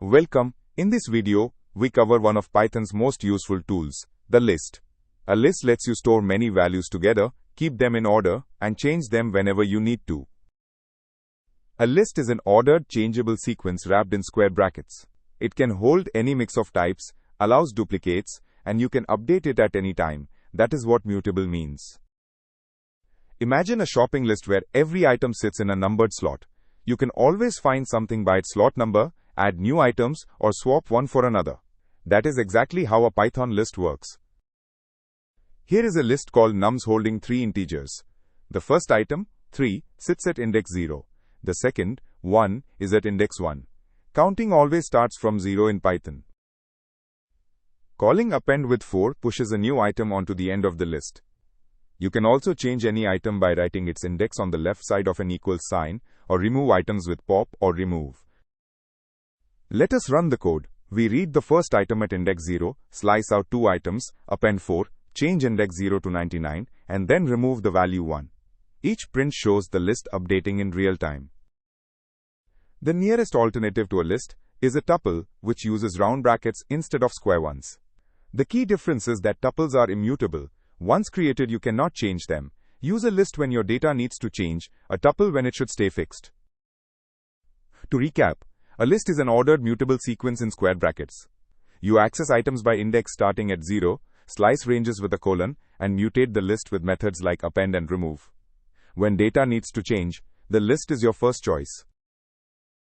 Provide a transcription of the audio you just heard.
Welcome. In this video, we cover one of Python's most useful tools, the list. A list lets you store many values together, keep them in order, and change them whenever you need to. A list is an ordered, changeable sequence wrapped in square brackets. It can hold any mix of types, allows duplicates, and you can update it at any time. That is what mutable means. Imagine a shopping list where every item sits in a numbered slot. You can always find something by its slot number, add new items, or swap one for another. That is exactly how a Python list works. Here is a list called nums holding 3 integers. The first item, 3, sits at index 0. The second, 1, is at index 1. Counting always starts from 0 in Python. Calling append with 4 pushes a new item onto the end of the list. You can also change any item by writing its index on the left side of an equal sign, or remove items with pop or remove. Let us run the code. We read the first item at index 0, slice out 2 items, append 4, change index 0 to 99, and then remove the value 1. Each print shows the list updating in real time. The nearest alternative to a list is a tuple, which uses round brackets instead of square ones. The key difference is that tuples are immutable. Once created, you cannot change them. Use a list when your data needs to change, a tuple when it should stay fixed. To recap, a list is an ordered mutable sequence in square brackets. You access items by index starting at 0, slice ranges with a colon, and mutate the list with methods like append and remove. When data needs to change, the list is your first choice.